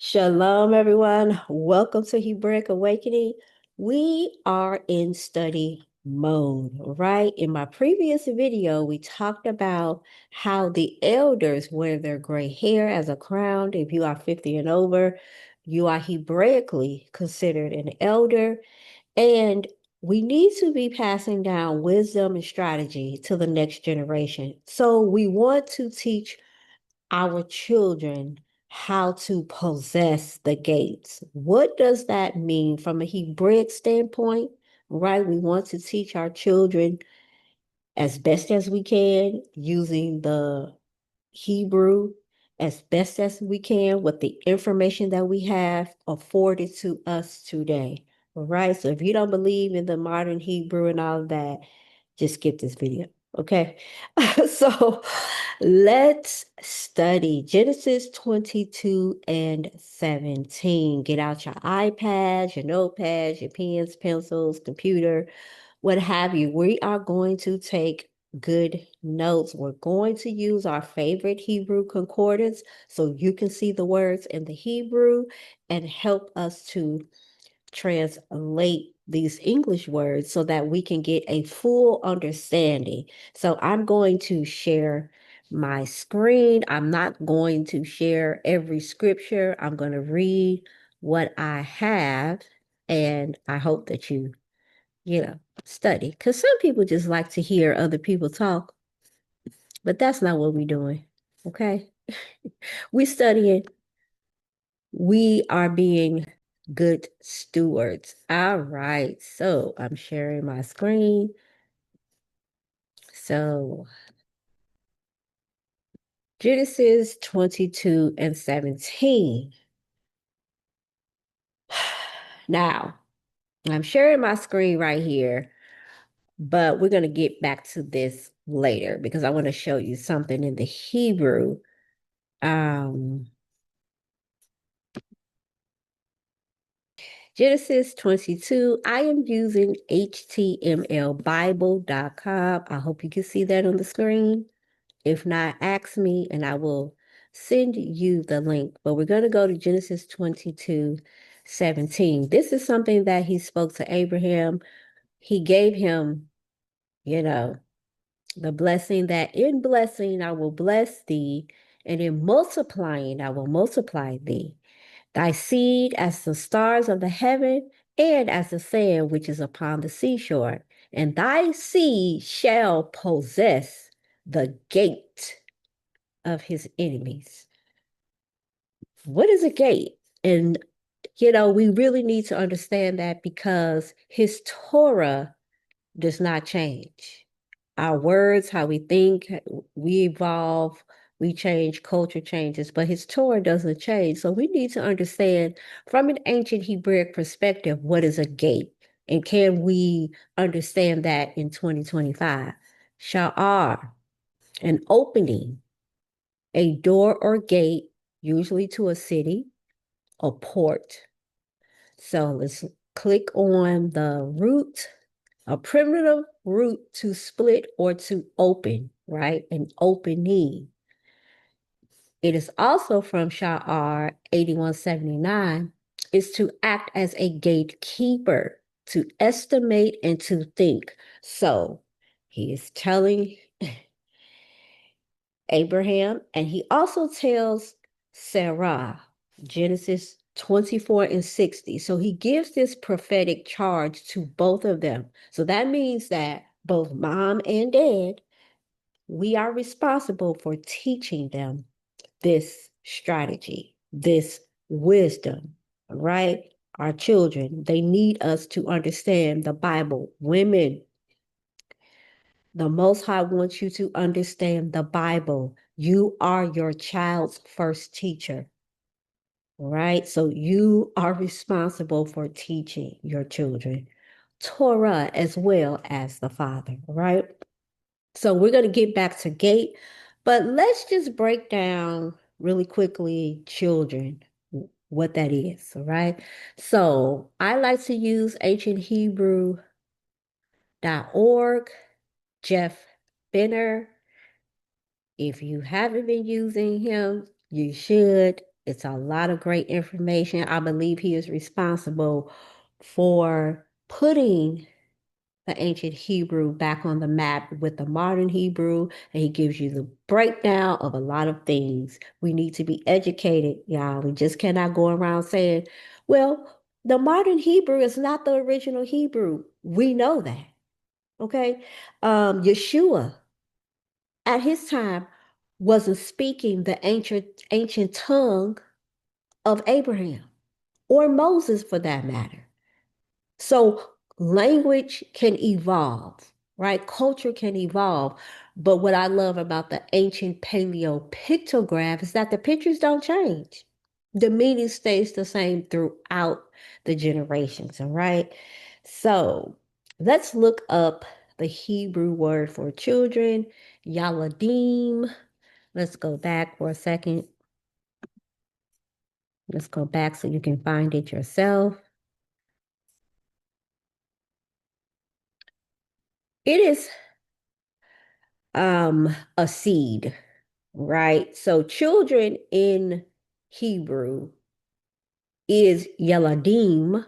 Shalom, everyone. Welcome to Hebraic Awakening. We are in study mode, right? In my previous video, we talked about how the elders wear their gray hair as a crown. If you are 50 and over, you are Hebraically considered an elder. And we need to be passing down wisdom and strategy to the next generation. So we want to teach our children how to possess the gates. What does that mean from a Hebraic standpoint? Right? We want to teach our children as best as we can using the Hebrew as best as we can with the information that we have afforded to us today. All right. So if you don't believe in the modern Hebrew and all of that, just skip this video. Okay. So let's study Genesis 22 and 17. Get out your iPads, your notepads, your pens, pencils, computer, what have you. We are going to take good notes. We're going to use our favorite Hebrew concordance so you can see the words in the Hebrew and help us to translate these English words so that we can get a full understanding. So I'm going to share my screen. I'm not going to share every scripture. I'm going to read what I have, and I hope that you study. Because some people just like to hear other people talk, but that's not what we're doing. Okay? We studying, we are being good stewards. All right. So I'm sharing my screen. So Genesis 22 and 17. Now, I'm sharing my screen right here, but we're going to get back to this later because I want to show you something in the Hebrew. Genesis 22. I am using htmlbible.com. I hope you can see that on the screen. If not, ask me and I will send you the link. But we're going to go to Genesis 22:17. This is something that he spoke to Abraham. He gave him, you know, the blessing that in blessing I will bless thee, and in multiplying I will multiply thee. Thy seed as the stars of the heaven, and as the sand which is upon the seashore. And thy seed shall possess the gate of his enemies. What is a gate? And, we really need to understand that because his Torah does not change. Our words, how we think, we evolve, we change, culture changes, but his Torah doesn't change. So we need to understand from an ancient Hebraic perspective, what is a gate? And can we understand that in 2025? Sha'ar, an opening, a door or gate, usually to a city, a port. So let's click on the root, a primitive root to split or to open, right? An opening. It is also from Sha'ar 8179, is to act as a gatekeeper, to estimate and to think. So he is telling Abraham, and he also tells Sarah, Genesis 24 and 60. So he gives this prophetic charge to both of them. So that means that both mom and dad, we are responsible for teaching them this strategy, this wisdom, right? Our children, they need us to understand the Bible. Women, the Most High wants you to understand the Bible. You are your child's first teacher, right? So you are responsible for teaching your children Torah as well as the Father, right? So we're going to get back to gate, but let's just break down really quickly children, what that is, all right? So I like to use ancienthebrew.org, Jeff Benner. If you haven't been using him, you should. It's a lot of great information. I believe he is responsible for putting the ancient Hebrew back on the map with the modern Hebrew, and he gives you the breakdown of a lot of things. We need to be educated, y'all. We just cannot go around saying, well, the modern Hebrew is not the original Hebrew. We know that. Okay. Yeshua at his time wasn't speaking the ancient tongue of Abraham or Moses for that matter. So language can evolve, right? Culture can evolve. But what I love about the ancient paleo pictograph is that the pictures don't change. The meaning stays the same throughout the generations, all right? So let's look up the Hebrew word for children, Yaladim. Let's go back for a second. Let's go back so you can find it yourself. It is a seed, right? So children in Hebrew is Yeladim,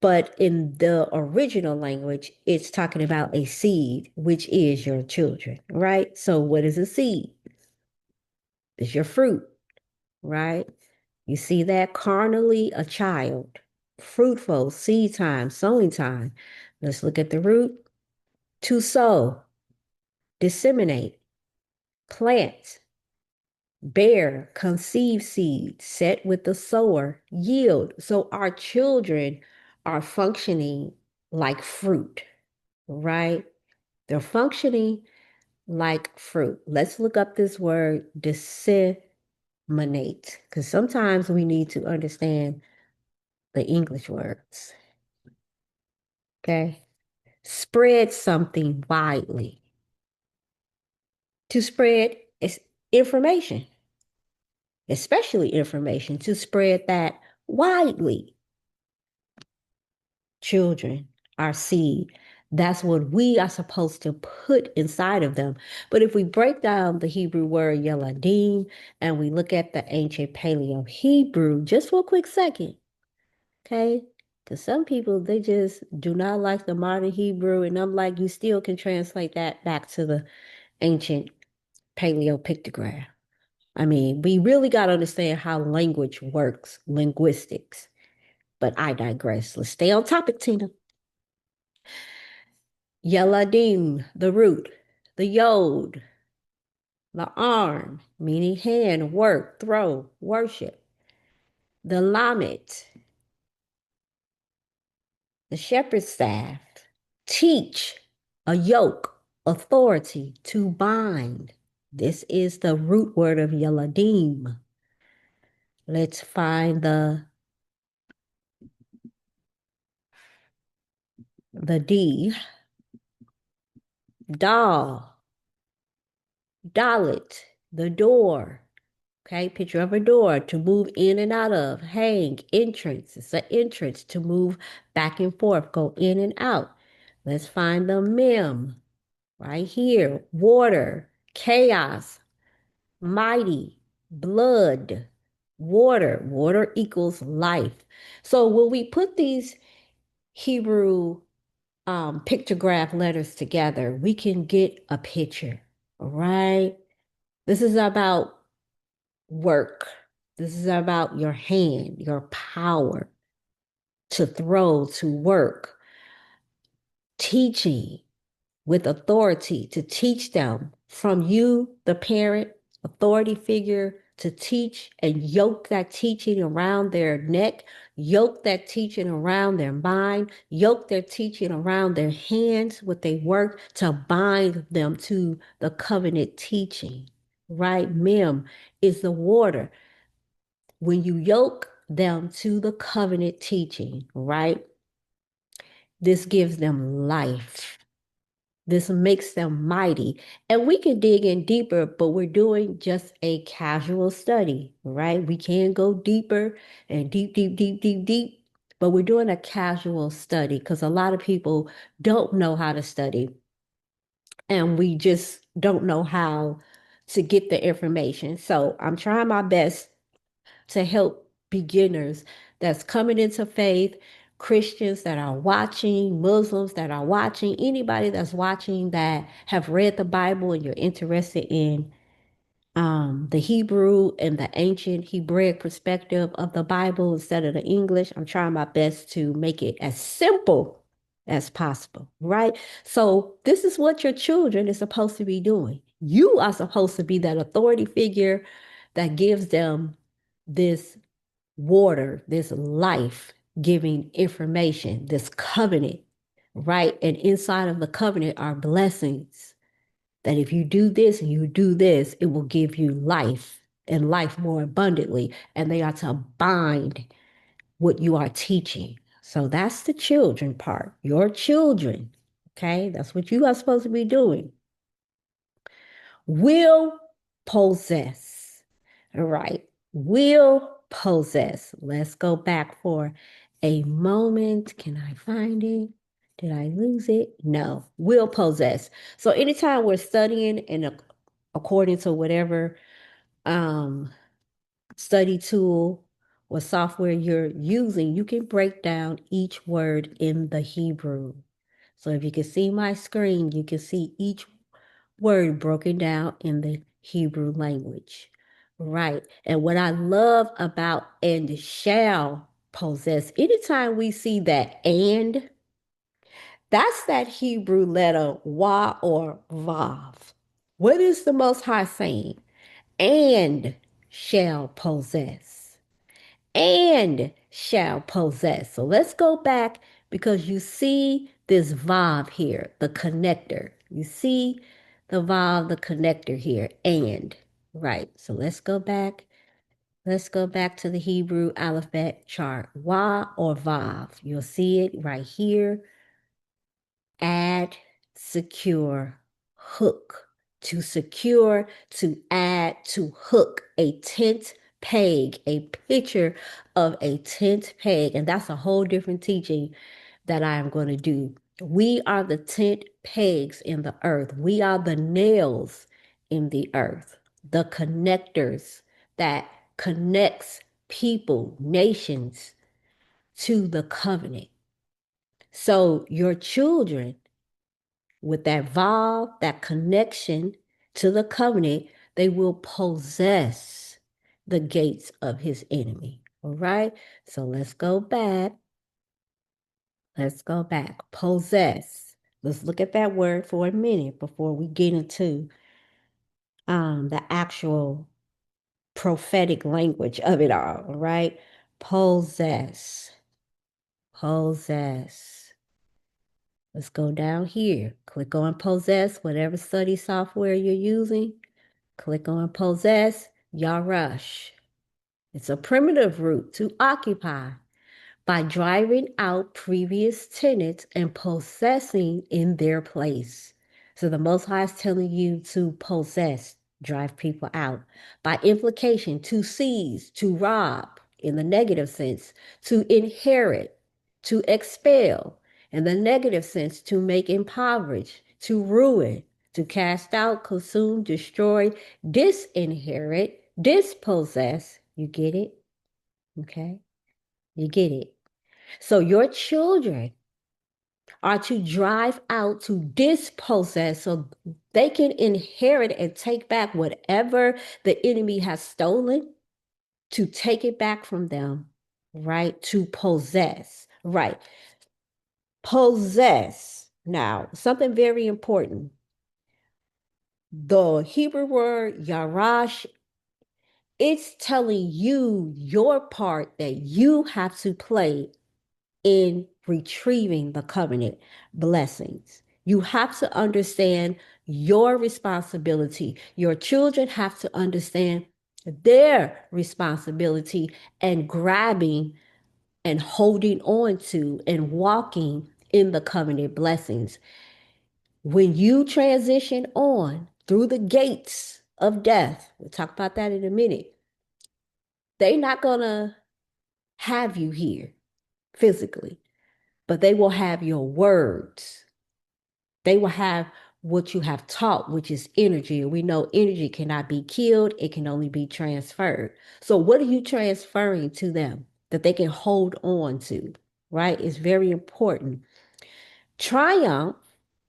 but in the original language, it's talking about a seed, which is your children, right? So what is a seed? It's your fruit, right? You see that? Carnally, a child. Fruitful, seed time, sowing time. Let's look at the root. To sow, disseminate, plant, bear, conceive seed, set with the sower, yield. So our children are functioning like fruit, right? They're functioning like fruit. Let's look up this word, disseminate, because sometimes we need to understand the English words. Okay? Spread something widely. To spread is information, especially information, to spread that widely. Children, our seed, that's what we are supposed to put inside of them. But if we break down the Hebrew word Yeladim and we look at the ancient Paleo Hebrew, just for a quick second, okay? Because some people, they just do not like the modern Hebrew, and I'm like, you still can translate that back to the ancient Paleo pictograph. I mean, we really got to understand how language works, linguistics. But I digress. Let's stay on topic, Tina. Yeladim, the root, the yod, the arm, meaning hand, work, throw, worship, the lamet, the shepherd's staff, teach, a yoke, authority, to bind. This is the root word of Yeladim. Let's find the D, doll, dalit, the door. Okay, picture of a door to move in and out of, hang, entrance. It's an entrance to move back and forth, go in and out. Let's find the mem right here. Water, chaos, mighty, blood, water. Water equals life. So when we put these Hebrew pictograph letters together, we can get a picture, right? This is about work. This is about your hand, your power to throw, to work, teaching with authority to teach them from you, the parent, authority figure, to teach and yoke that teaching around their neck, yoke that teaching around their mind, yoke their teaching around their hands with their work to bind them to the covenant teaching, right? Mem is the water. When you yoke them to the covenant teaching, right? This gives them life. This makes them mighty. And we can dig in deeper, but we're doing just a casual study, right? We can go deeper and deep, deep, deep, deep, deep, but we're doing a casual study because a lot of people don't know how to study. And we just don't know how to get the information. So I'm trying my best to help beginners that's coming into faith, Christians that are watching, Muslims that are watching, anybody that's watching that have read the Bible and you're interested in the Hebrew and the ancient Hebraic perspective of the Bible instead of the English. I'm trying my best to make it as simple as possible, right? So, this is what your children is supposed to be doing. You are supposed to be that authority figure that gives them this water, this life giving information, this covenant, right? And inside of the covenant are blessings that if you do this and you do this, it will give you life and life more abundantly. And they are to bind what you are teaching. So that's the children part, your children. Okay, that's what you are supposed to be doing. Will possess. All right, will possess. Let's go back for a moment. Can I find it? Did I lose it? No, will possess. So anytime we're studying and according to whatever um, study tool or software you're using, you can break down each word in the Hebrew. So if you can see my screen, you can see each word broken down in the Hebrew language. Right. And what I love about and shall possess, anytime we see that and, that's that Hebrew letter wa or vav. What is the Most High saying? And shall possess. And shall possess. So let's go back because you see this vav here, the connector. You see the vav, the connector here, and. Right. So let's go back. Let's go back to the Hebrew alphabet chart. Wa or vav. You'll see it right here. Add, secure, hook. To secure, to add, to hook a tent peg, a picture of a tent peg. And that's a whole different teaching that I am going to do. We are the tent pegs in the earth. We are the nails in the earth, the connectors that connects people, nations to the covenant. So your children with that vow, that connection to the covenant, they will possess the gates of his enemy. All right. So let's go back. Let's go back. Possess. Let's look at that word for a minute before we get into the actual prophetic language of it all. All right. Possess. Possess. Let's go down here. Click on possess, whatever study software you're using. Click on possess, Yarash. It's a primitive root to occupy by driving out previous tenants and possessing in their place. So the Most High is telling you to possess, drive people out. By implication, to seize, to rob in the negative sense, to inherit, to expel in the negative sense, to make impoverish, to ruin, to cast out, consume, destroy, disinherit, dispossess. You get it? Okay? You get it? So your children are to drive out, to dispossess, so they can inherit and take back whatever the enemy has stolen, to take it back from them, right? To possess, right? Possess. Now, something very important. The Hebrew word yarash, it's telling you your part that you have to play in retrieving the covenant blessings. You have to understand your responsibility. Your children have to understand their responsibility and grabbing and holding on to and walking in the covenant blessings. When you transition on through the gates of death, we'll talk about that in a minute, they're not going to have you here physically, but they will have your words. They will have what you have taught, which is energy. We know energy cannot be killed, it can only be transferred. So, what are you transferring to them that they can hold on to, right? It's very important. Triumph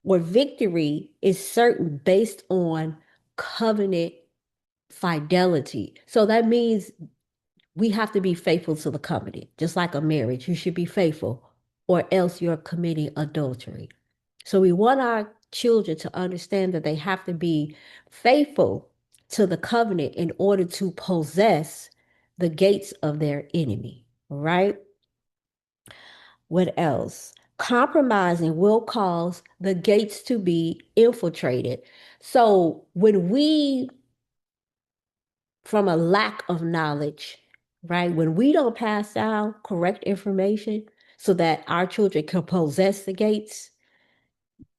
or victory is certain based on covenant fidelity. So, that means we have to be faithful to the covenant, just like a marriage. You should be faithful, or else you're committing adultery. So we want our children to understand that they have to be faithful to the covenant in order to possess the gates of their enemy, right? What else? Compromising will cause the gates to be infiltrated. So when we, from a lack of knowledge, right, when we don't pass down correct information so that our children can possess the gates,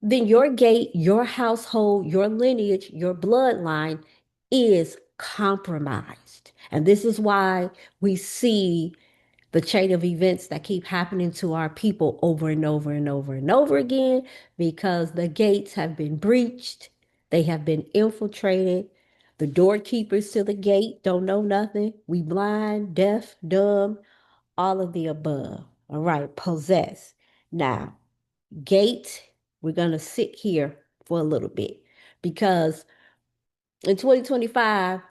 then your gate, your household, your lineage, your bloodline is compromised. And this is why we see the chain of events that keep happening to our people over and over and over and over again, because the gates have been breached, they have been infiltrated. The doorkeepers to the gate don't know nothing. We blind, deaf, dumb, all of the above. All right, possess. Now, gate, we're going to sit here for a little bit because in 2025,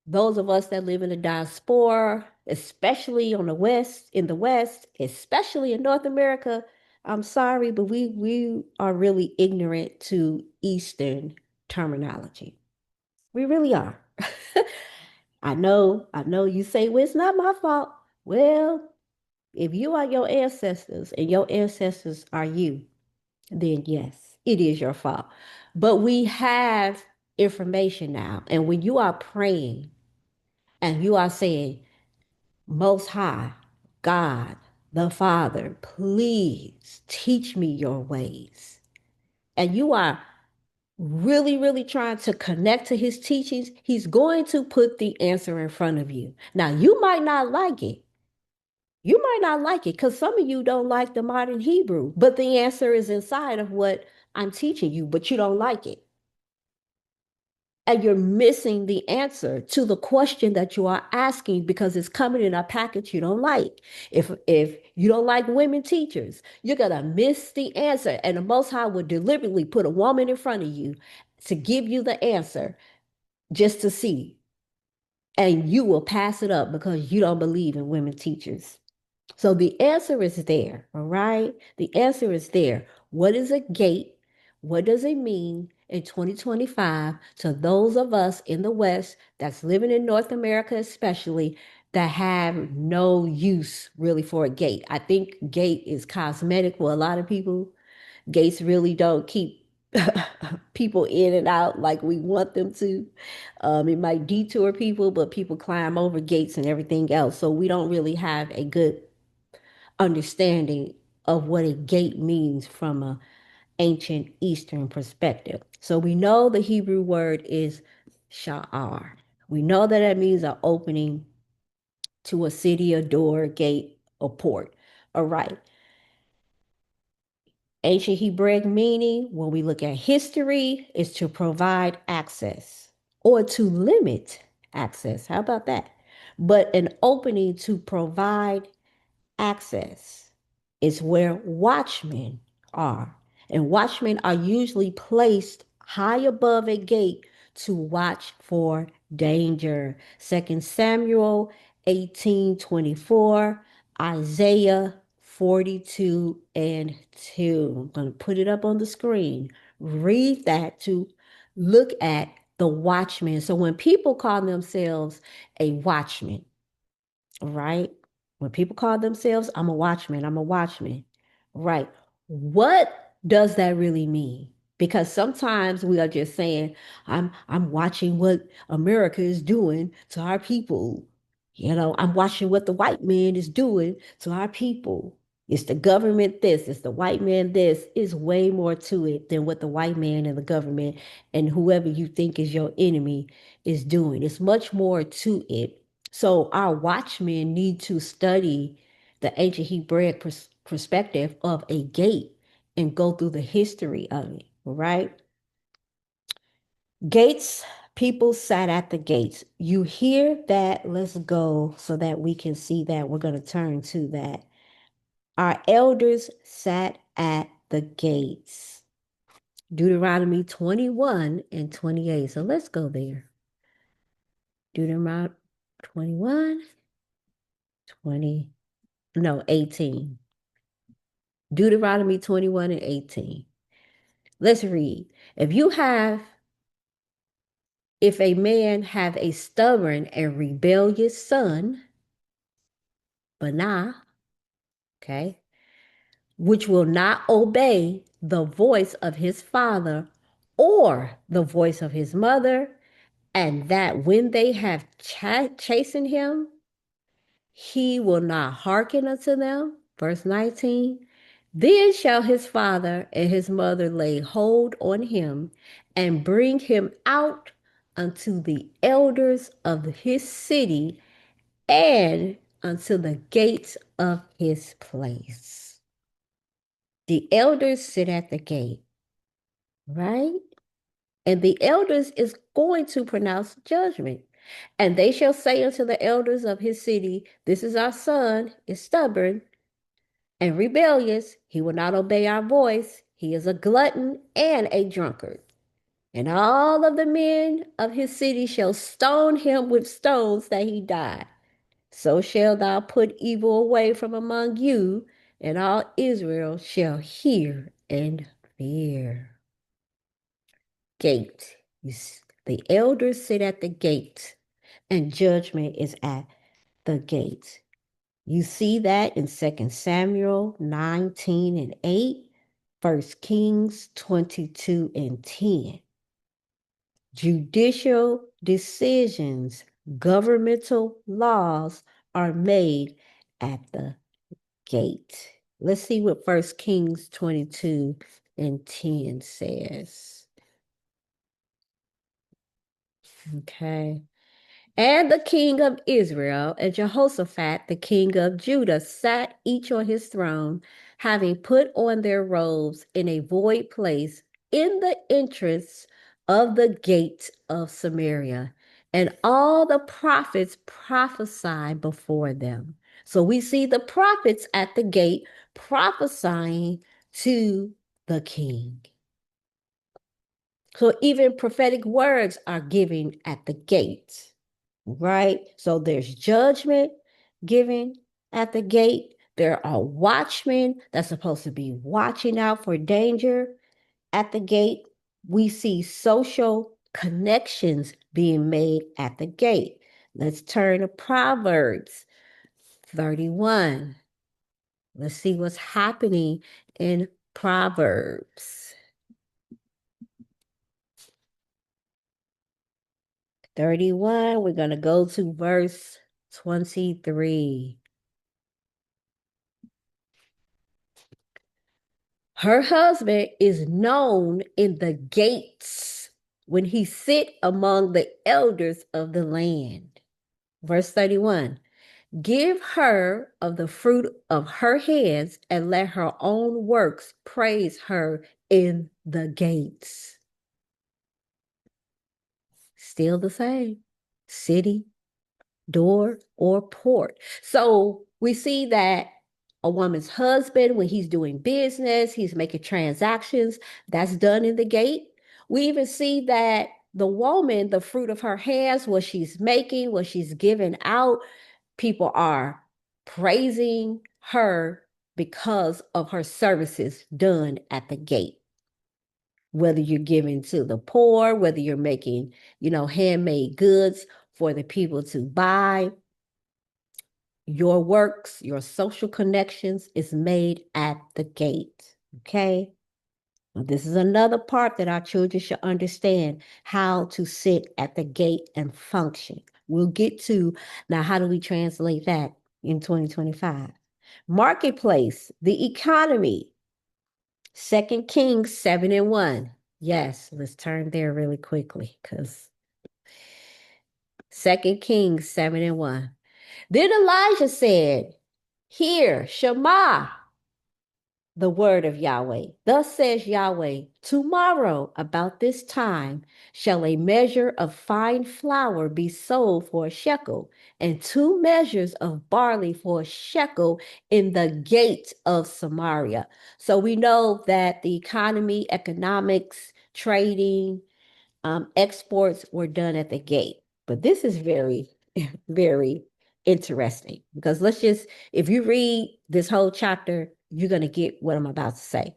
those of us that live in the diaspora, especially on the West, in the West, especially in North America, I'm sorry, but we are really ignorant to Eastern terminology. We really are. I know you say, well, it's not my fault. Well, if you are your ancestors and your ancestors are you, then yes, it is your fault. But we have information now. And when you are praying and you are saying, Most High, God, the Father, please teach me your ways. And you are really, really trying to connect to his teachings, he's going to put the answer in front of you. Now, you might not like it. You might not like it because some of you don't like the modern Hebrew, but the answer is inside of what I'm teaching you, but you don't like it. And you're missing the answer to the question that you are asking because it's coming in a package you don't like. If you don't like women teachers, you're gonna miss the answer. And the Most High would deliberately put a woman in front of you to give you the answer just to see. And you will pass it up because you don't believe in women teachers. So the answer is there, all right? The answer is there. What is a gate? What does it mean in 2025 to those of us in the West that's living in North America, especially that have no use really for a gate? I think gate is cosmetic for a lot of people. Gates really don't keep people in and out like we want them to. It might detour people, but people climb over gates and everything else. So we don't really have a good understanding of what a gate means from an ancient Eastern perspective. So we know the Hebrew word is sha'ar. We know that it means an opening to a city, a door, a gate, a port. All right. Ancient Hebraic meaning, when we look at history, is to provide access or to limit access. How about that? But an opening to provide access is where watchmen are. And watchmen are usually placed high above a gate to watch for danger. 2 Samuel 18:24, Isaiah 42 and 2. I'm going to put it up on the screen. Read that to look at the watchman. So when people call themselves a watchman, right? When people call themselves, I'm a watchman, I'm a watchman, right? What does that really mean? Because sometimes we are just saying, I'm watching what America is doing to our people. You know, I'm watching what the white man is doing to our people. It's the government this, it's the white man this. Is way more to it than what the white man and the government and whoever you think is your enemy is doing. It's much more to it. So our watchmen need to study the ancient Hebraic perspective of a gate and go through the history of it, right? Gates, people sat at the gates. You hear that? Let's go so that we can see that. We're going to turn to that. Our elders sat at the gates. Deuteronomy 21 and 28. So let's go there. Deuteronomy 21, 20, no, 18. Deuteronomy 21 and 18. Let's read. If a man have a stubborn and rebellious son, Banah, okay, which will not obey the voice of his father or the voice of his mother, and that when they have chastened him, he will not hearken unto them. Verse 19. Then shall his father and his mother lay hold on him and bring him out unto the elders of his city and unto the gates of his place. The elders sit at the gate, right? And the elders is going to pronounce judgment. And they shall say unto the elders of his city, this is our son, is stubborn and rebellious. He will not obey our voice. He is a glutton and a drunkard. And all of the men of his city shall stone him with stones that he die. So shall thou put evil away from among you, and all Israel shall hear and fear. Gate. The elders sit at the gate, and judgment is at the gate. You see that in 2 Samuel 19 and 8, 1 Kings 22 and 10. Judicial decisions, governmental laws are made at the gate. Let's see what 1 Kings 22 and 10 says. Okay. And the king of Israel and Jehoshaphat, the king of Judah, sat each on his throne, having put on their robes in a void place in the entrance of the gate of Samaria. And all the prophets prophesied before them. So we see the prophets at the gate prophesying to the king. So even prophetic words are given at the gate, right? So there's judgment given at the gate. There are watchmen that's supposed to be watching out for danger at the gate. We see social connections being made at the gate. Let's turn to Proverbs 31. Let's see what's happening in Proverbs 31. We're going to go to verse 23. Her husband is known in the gates when he sit among the elders of the land. Verse 31. Give her of the fruit of her hands and let her own works praise her in the gates. Still the same. City, door, or port. So we see that a woman's husband, when he's doing business, he's making transactions, that's done in the gate. We even see that the woman, the fruit of her hands, what she's making, what she's giving out, people are praising her because of her services done at the gate. Whether you're giving to the poor, whether you're making, handmade goods for the people to buy, your works, your social connections is made at the gate. Okay. Now, this is another part that our children should understand how to sit at the gate and function. We'll get to now, how do we translate that in 2025? Marketplace, the economy, 2 Kings 7 and 1. Yes, let's turn there really quickly because 2 Kings 7 and 1. Then Elijah said, Hear, Shema, the word of Yahweh. Thus says Yahweh, tomorrow about this time shall a measure of fine flour be sold for a shekel, and 2 measures of barley for a shekel in the gate of Samaria. So we know that the economy, economics, trading, exports were done at the gate. But this is very, very interesting because if you read this whole chapter, you're going to get what I'm about to say.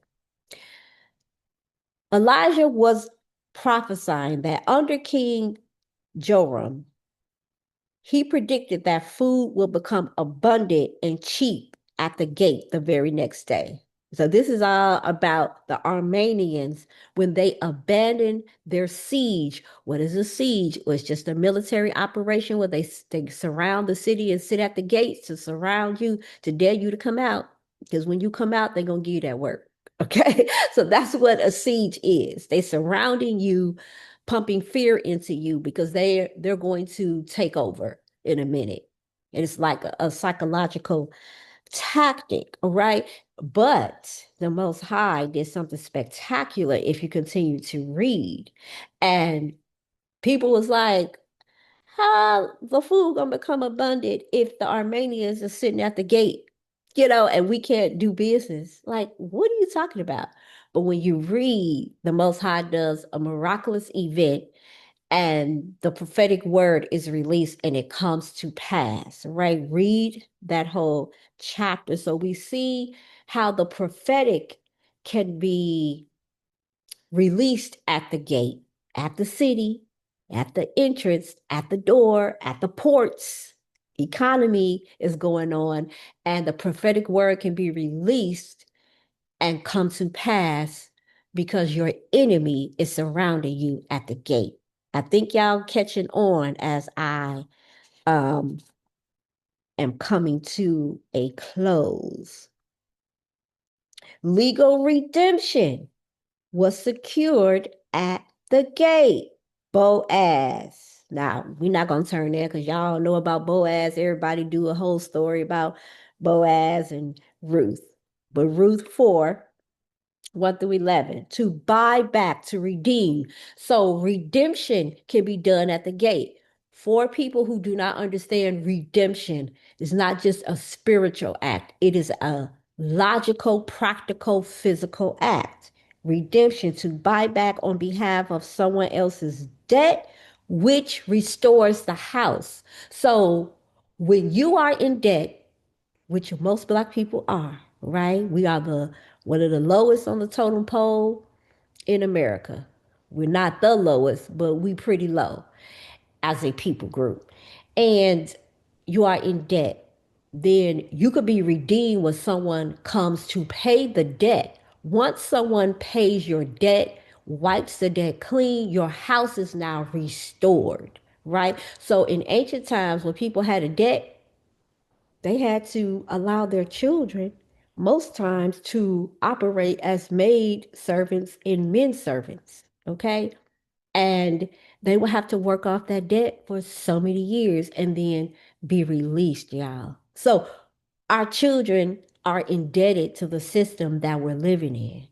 Elijah was prophesying that under King Joram, he predicted that food will become abundant and cheap at the gate the very next day. So this is all about the Armenians when they abandoned their siege. What is a siege? Well, it's just a military operation where they surround the city and sit at the gates to surround you, to dare you to come out. Because when you come out, they're going to give you that work. Okay. So that's what a siege is. They surrounding you, pumping fear into you because they're going to take over in a minute. And it's like a psychological tactic, all right? But the Most High did something spectacular if you continue to read. And people was like, how the food gonna become abundant if the Armenians are sitting at the gate, and we can't do business? Like, what are you talking about? But when you read, the Most High does a miraculous event and the prophetic word is released and it comes to pass, right? Read that whole chapter. So we see how the prophetic can be released at the gate, at the city, at the entrance, at the door, at the ports. Economy is going on, and the prophetic word can be released and come to pass because your enemy is surrounding you at the gate. I think y'all catching on as I um, am coming to a close. Legal redemption was secured at the gate. Boaz. Now, we're not going to turn there because y'all know about Boaz. Everybody do a whole story about Boaz and Ruth. But Ruth 4, 1 through 11, to buy back, to redeem. So redemption can be done at the gate. For people who do not understand, redemption is not just a spiritual act, it is a logical, practical, physical act. Redemption, to buy back on behalf of someone else's debt, which restores the house. So when you are in debt, which most Black people are, right? We are one of the lowest on the totem pole in America. We're not the lowest, but we pretty low as a people group. And you are in debt, then you could be redeemed when someone comes to pay the debt. Once someone pays your debt, wipes the debt clean, your house is now restored, right? So in ancient times, when people had a debt, they had to allow their children most times to operate as maid servants and men servants, okay? And they would have to work off that debt for so many years and then be released, y'all. So our children are indebted to the system that we're living in.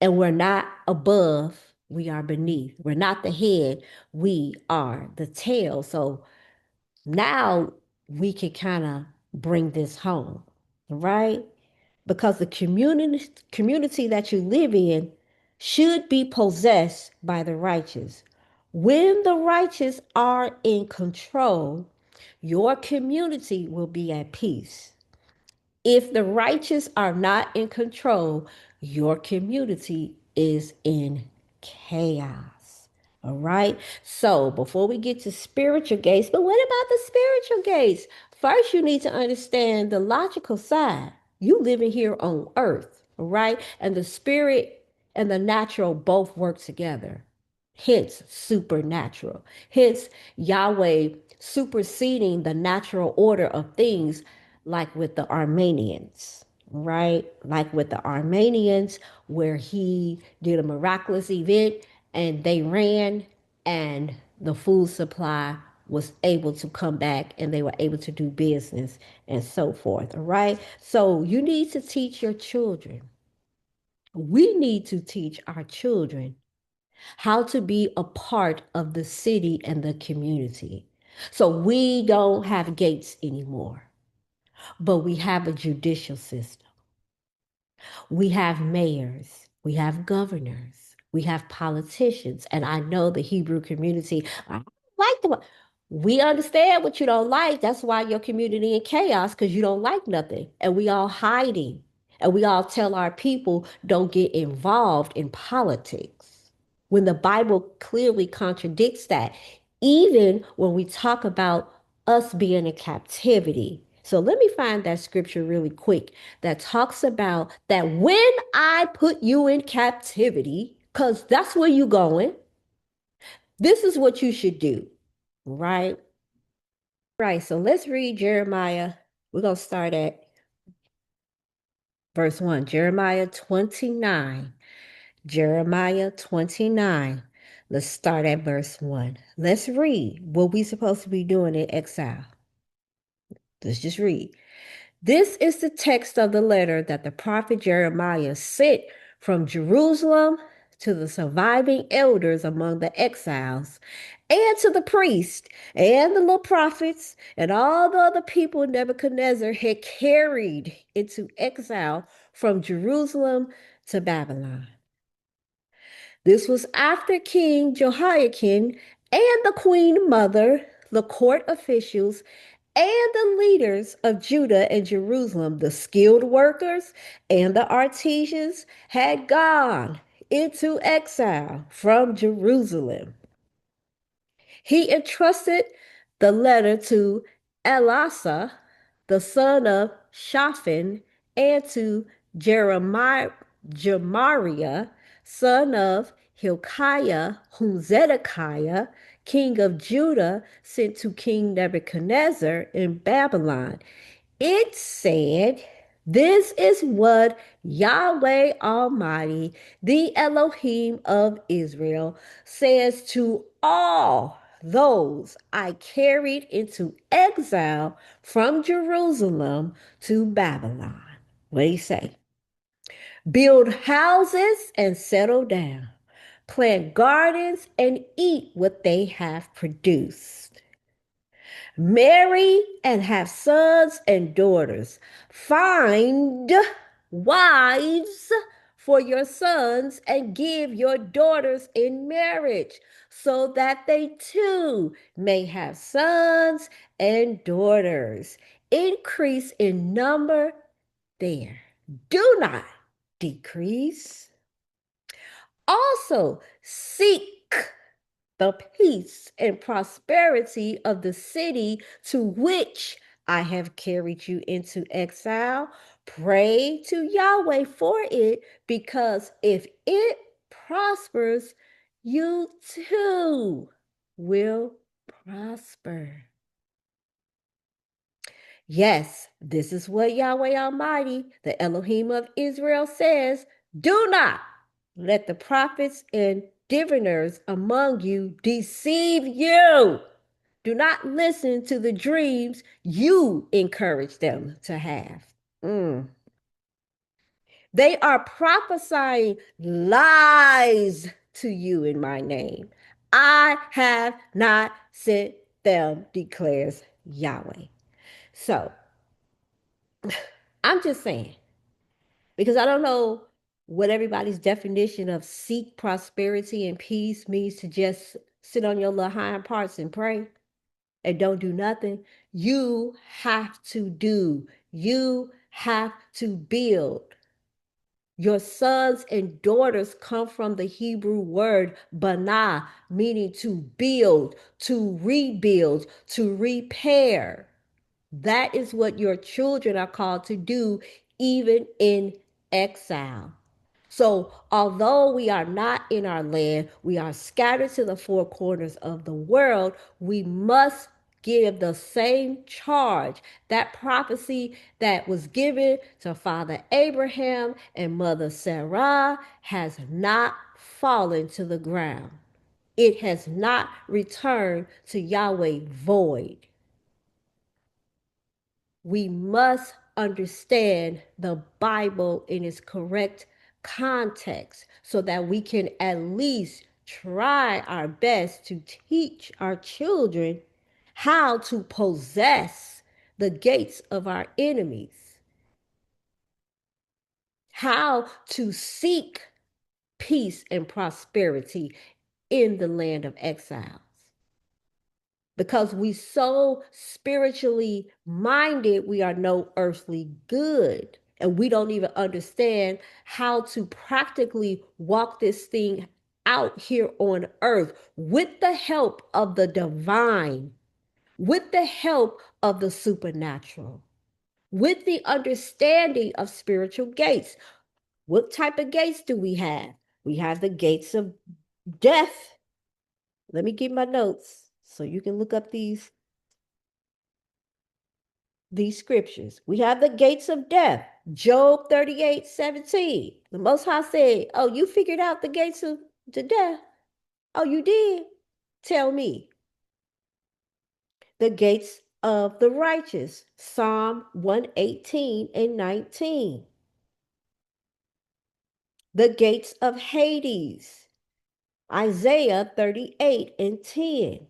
And we're not above, we are beneath. We're not the head, we are the tail. So now we can kind of bring this home, right? Because the community that you live in should be possessed by the righteous. When the righteous are in control, your community will be at peace. If the righteous are not in control, your community is in chaos. All right. So before we get to spiritual gates, but what about the spiritual gates? First, you need to understand the logical side. You living here on earth, all right? And the spirit and the natural both work together. Hence, supernatural. Hence, Yahweh superseding the natural order of things, like with the Armenians, right? Like with the Armenians, where he did a miraculous event and they ran, and the food supply was able to come back and they were able to do business and so forth. All right. So you need to teach your children. We need to teach our children how to be a part of the city and the community. So we don't have gates anymore, but we have a judicial system. We have mayors, we have governors, we have politicians, and I know the Hebrew community, I don't like the we understand what you don't like. That's why your community in chaos, because you don't like nothing. And we all hiding. And we all tell our people don't get involved in politics. When the Bible clearly contradicts that, even when we talk about us being in captivity. So let me find that scripture really quick that talks about that when I put you in captivity, because that's where you're going, this is what you should do, right? Right, so let's read Jeremiah. We're going to start at verse 1. Jeremiah 29. Jeremiah 29. Let's start at verse 1. Let's read what we supposed to be doing in exile. Let's just read. This is the text of the letter that the prophet Jeremiah sent from Jerusalem to the surviving elders among the exiles, and to the priests and the little prophets and all the other people Nebuchadnezzar had carried into exile from Jerusalem to Babylon. This was after King Jehoiakim and the queen mother, the court officials, and the leaders of Judah and Jerusalem, the skilled workers and the artisans, had gone into exile from Jerusalem. He entrusted the letter to Elasah, the son of Shaphan, and to Gemariah, son of Hilkiah, whom Zedekiah, king of Judah, sent to King Nebuchadnezzar in Babylon. It said, this is what Yahweh Almighty, the Elohim of Israel, says to all those I carried into exile from Jerusalem to Babylon. What do you say? Build houses and settle down. Plant gardens and eat what they have produced. Marry and have sons and daughters. Find wives for your sons and give your daughters in marriage so that they too may have sons and daughters. Increase in number there. Do not decrease. Also, seek the peace and prosperity of the city to which I have carried you into exile. Pray to Yahweh for it, because if it prospers, you too will prosper. Yes, this is what Yahweh Almighty, the Elohim of Israel, says. Do not let the prophets and diviners among you deceive you. Do not listen to the dreams you encourage them to have. They are prophesying lies to you in my name. I have not sent them, declares Yahweh. So I'm just saying, because I don't know what everybody's definition of seek prosperity and peace means, to just sit on your little hind parts and pray and don't do nothing. You have to do, you have to build. Your sons and daughters come from the Hebrew word bana, meaning to build, to rebuild, to repair. That is what your children are called to do, even in exile. So, although we are not in our land, we are scattered to the four corners of the world, we must give the same charge. That prophecy that was given to Father Abraham and Mother Sarah has not fallen to the ground. It has not returned to Yahweh void. We must understand the Bible in its correct context so that we can at least try our best to teach our children how to possess the gates of our enemies, how to seek peace and prosperity in the land of exiles. Because we so spiritually minded, we are no earthly good. And we don't even understand how to practically walk this thing out here on earth with the help of the divine, with the help of the supernatural, with the understanding of spiritual gates. What type of gates do we have? We have the gates of death. Let me get my notes so you can look up these scriptures. We have the gates of death. Job 38:17. The Most High said, oh, you figured out the gates of the death? Oh, you did? Tell me. The gates of the righteous. Psalm 118 and 19. The gates of Hades. Isaiah 38 and 10.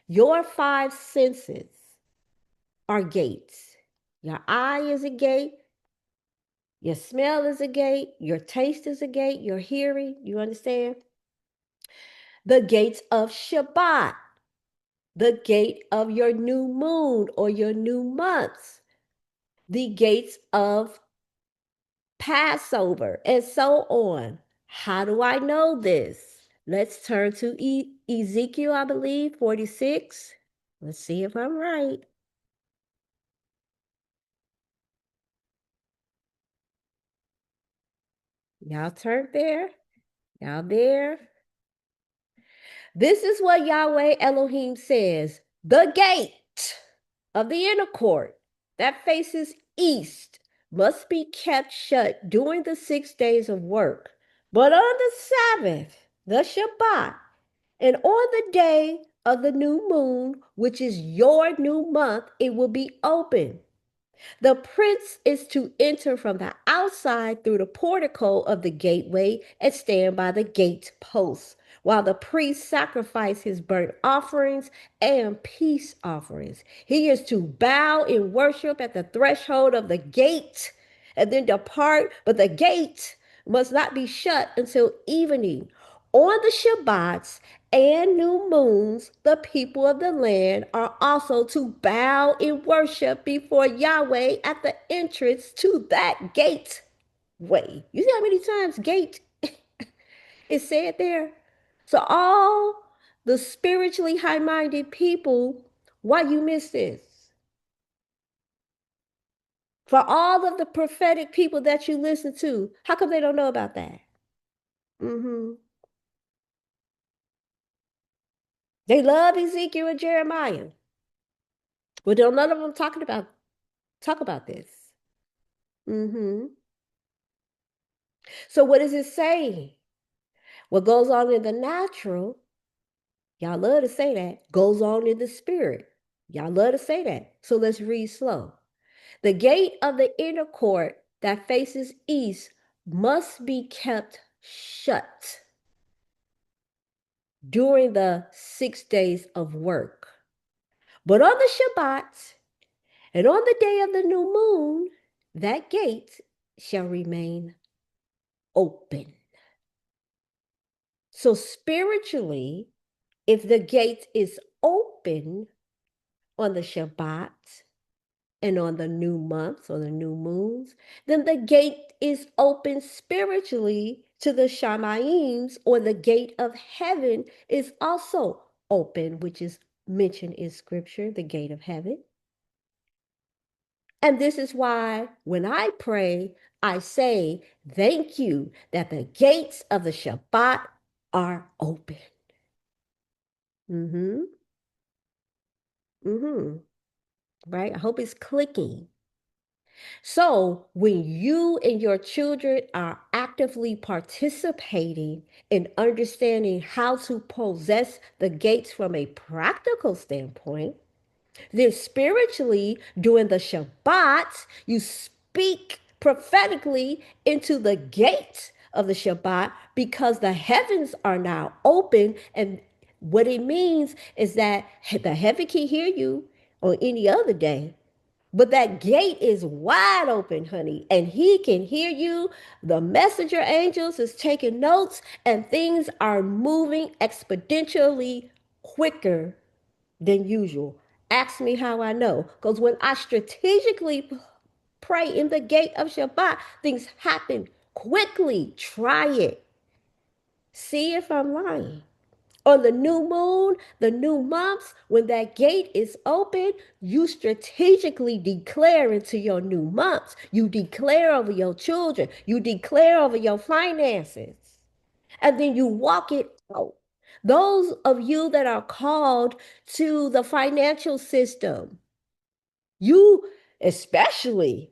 Your five senses are gates. Your eye is a gate. Your smell is a gate. Your taste is a gate. Your hearing, you understand? The gates of Shabbat. The gate of your new moon or your new months. The gates of Passover, and so on. How do I know this? Let's turn to Ezekiel, I believe, 46. Let's see if I'm right. Y'all turn there. Y'all there. This is what Yahweh Elohim says. The gate of the inner court that faces east must be kept shut during the 6 days of work. But on the Sabbath, the Shabbat, and on the day of the new moon, which is your new month, it will be open. The prince is to enter from the outside through the portico of the gateway and stand by the gate posts, while the priest sacrifices his burnt offerings and peace offerings. He is to bow in worship at the threshold of the gate and then depart, but the gate must not be shut until evening. On the Shabbats and new moons, the people of the land are also to bow in worship before Yahweh at the entrance to that gateway. You see how many times gate is said there? So all the spiritually high-minded people, why you miss this? For all of the prophetic people that you listen to, how come they don't know about that? Mm-hmm. They love Ezekiel and Jeremiah. But none of them talk about this. Mm-hmm. So what is it saying? What goes on in the natural, y'all love to say that, goes on in the spirit. Y'all love to say that. So let's read slow. The gate of the inner court that faces east must be kept shut during the 6 days of work. But on the Shabbat and on the day of the new moon, that gate shall remain open. So spiritually, if the gate is open on the Shabbat and on the new months or the new moons, then the gate is open spiritually to the Shamayims, or the gate of heaven is also open, which is mentioned in scripture, the gate of heaven. And this is why when I pray, I say, thank you that the gates of the Shabbat are open. Mm-hmm. Mm-hmm. Right? I hope it's clicking. So, when you and your children are actively participating in understanding how to possess the gates from a practical standpoint, then spiritually, during the Shabbat, you speak prophetically into the gate of the Shabbat because the heavens are now open. And what it means is that the heaven can hear you on any other day, but that gate is wide open, honey, and he can hear you. The messenger angels is taking notes, and things are moving exponentially quicker than usual. Ask me how I know. Because when I strategically pray in the gate of Shabbat, things happen quickly. Try it. See if I'm lying. On the new moon, the new months, when that gate is open, you strategically declare into your new months. You declare over your children. You declare over your finances. And then you walk it out. Those of you that are called to the financial system, you especially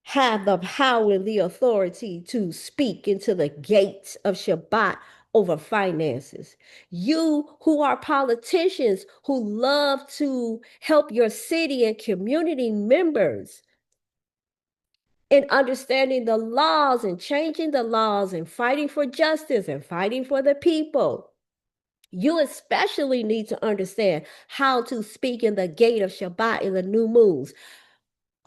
have the power and the authority to speak into the gates of Shabbat over finances. You who are politicians who love to help your city and community members in understanding the laws and changing the laws and fighting for justice and fighting for the people. You especially need to understand how to speak in the gate of Shabbat in the new moons.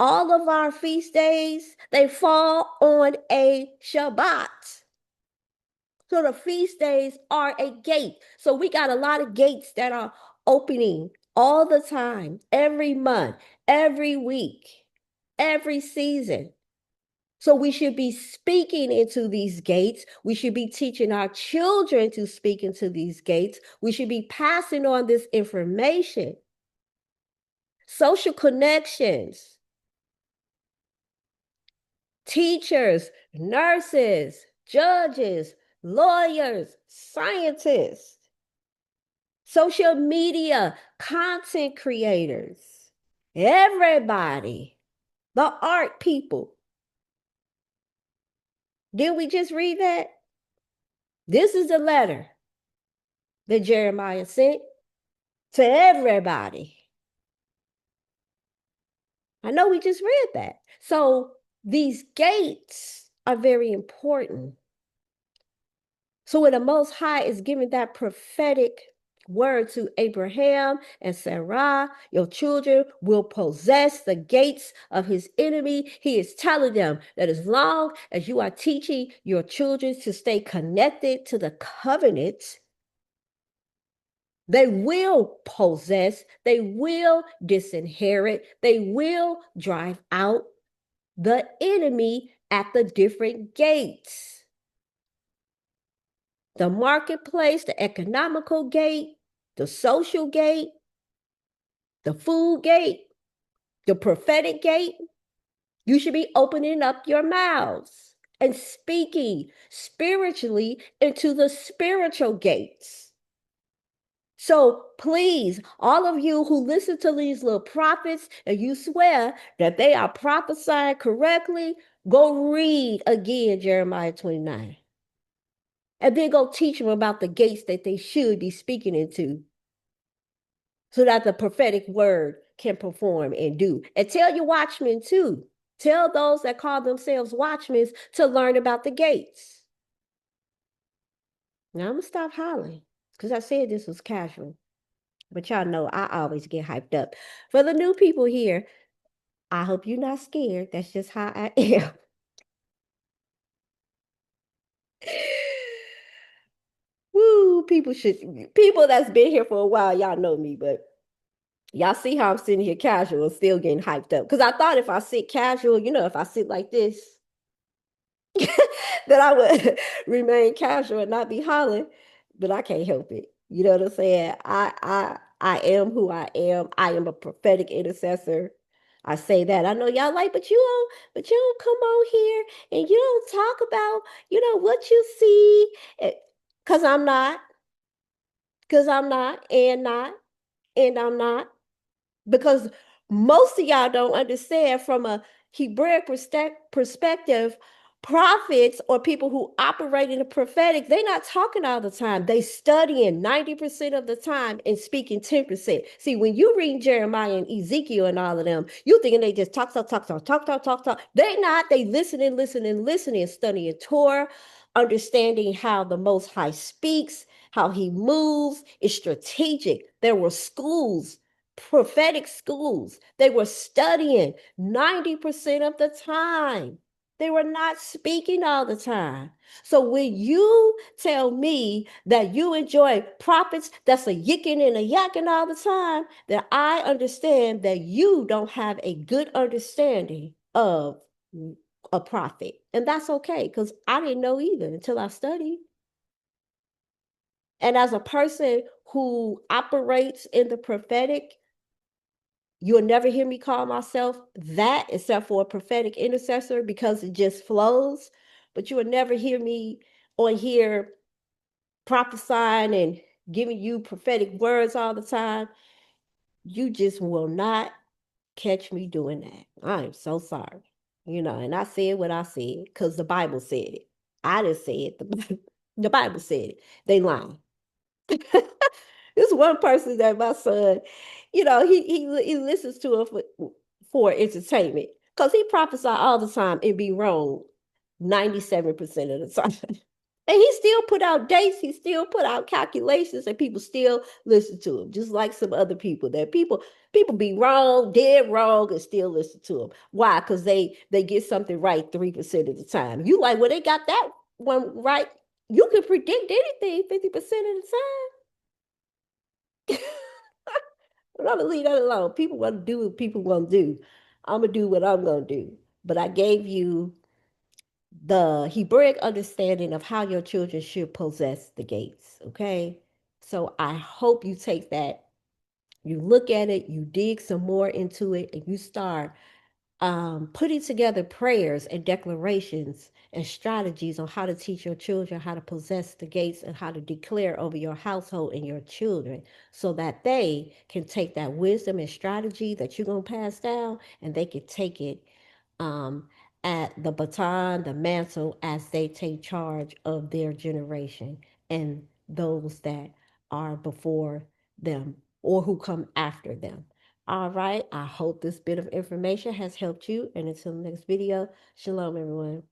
All of our feast days, they fall on a Shabbat. So the feast days are a gate. So we got a lot of gates that are opening all the time, every month, every week, every season. So we should be speaking into these gates. We should be teaching our children to speak into these gates. We should be passing on this information. Social connections, teachers, nurses, judges, lawyers, scientists, social media, content creators, everybody, the art people. Did we just read that? This is the letter that Jeremiah sent to everybody. I know we just read that. So these gates are very important. So when the Most High is giving that prophetic word to Abraham and Sarah, your children will possess the gates of his enemy. He is telling them that as long as you are teaching your children to stay connected to the covenant, they will possess, they will disinherit, they will drive out the enemy at the different gates. The marketplace, the economical gate, the social gate, the food gate, the prophetic gate. You should be opening up your mouths and speaking spiritually into the spiritual gates. So please, all of you who listen to these little prophets and you swear that they are prophesying correctly, go read again Jeremiah 29. And then go teach them about the gates that they should be speaking into so that the prophetic word can perform and do. And tell your watchmen too. Tell those that call themselves watchmen to learn about the gates. Now I'm going to stop hollering because I said this was casual. But y'all know I always get hyped up. For the new people here, I hope you're not scared. That's just how I am. Woo, people that's been here for a while, y'all know me, but y'all see how I'm sitting here casual, still getting hyped up. Because I thought if I sit casual, if I sit like this, that I would remain casual and not be hollering, but I can't help it. You know what I'm saying? I am who I am. I am a prophetic intercessor. I say that. I know y'all like, but you don't come on here and you don't talk about, what you see. Cause I'm not, and not, and I'm not. Because Most of y'all don't understand from a Hebraic perspective, prophets or people who operate in the prophetic, they're not talking all the time. They studying 90% of the time and speaking 10%. See, when you read Jeremiah and Ezekiel and all of them, you thinking they just talk, talk, talk, talk, talk, talk, talk, talk. They not. They listening, listening, listening, studying Torah, understanding how the Most High speaks, how he moves is strategic. There were schools, prophetic schools. They were studying 90% of the time. They were not speaking all the time. So when you tell me that you enjoy prophets that's a yicking and a yakking all the time, then I understand that you don't have a good understanding of a prophet. And that's okay, because I didn't know either until I studied. And as a person who operates in the prophetic, you'll never hear me call myself that except for a prophetic intercessor because it just flows. But you will never hear me on here prophesying and giving you prophetic words all the time. You just will not catch me doing that. I am so sorry. And I said what I said because the Bible said it. I didn't say it. The Bible said it. They lying. This one person that my son, he listens to it for entertainment because he prophesy all the time and be wrong 97% of the time. And he still put out dates, he still put out calculations, and people still listen to him, just like some other people. That people be wrong, dead wrong, and still listen to him. Why? Because they get something right 3% of the time. You like, well, they got that one right. You can predict anything 50% of the time. But I'm gonna leave that alone. People want to do what people want to do. I'm gonna do what I'm gonna do. But I gave you the Hebraic understanding of how your children should possess the gates. Okay. So I hope you take that, you look at it, you dig some more into it, and you start putting together prayers and declarations and strategies on how to teach your children how to possess the gates and how to declare over your household and your children so that they can take that wisdom and strategy that you're going to pass down and they can take it um, at the baton, the mantle, as they take charge of their generation and those that are before them or who come after them. All right. I hope this bit of information has helped you. And until the next video, shalom, everyone.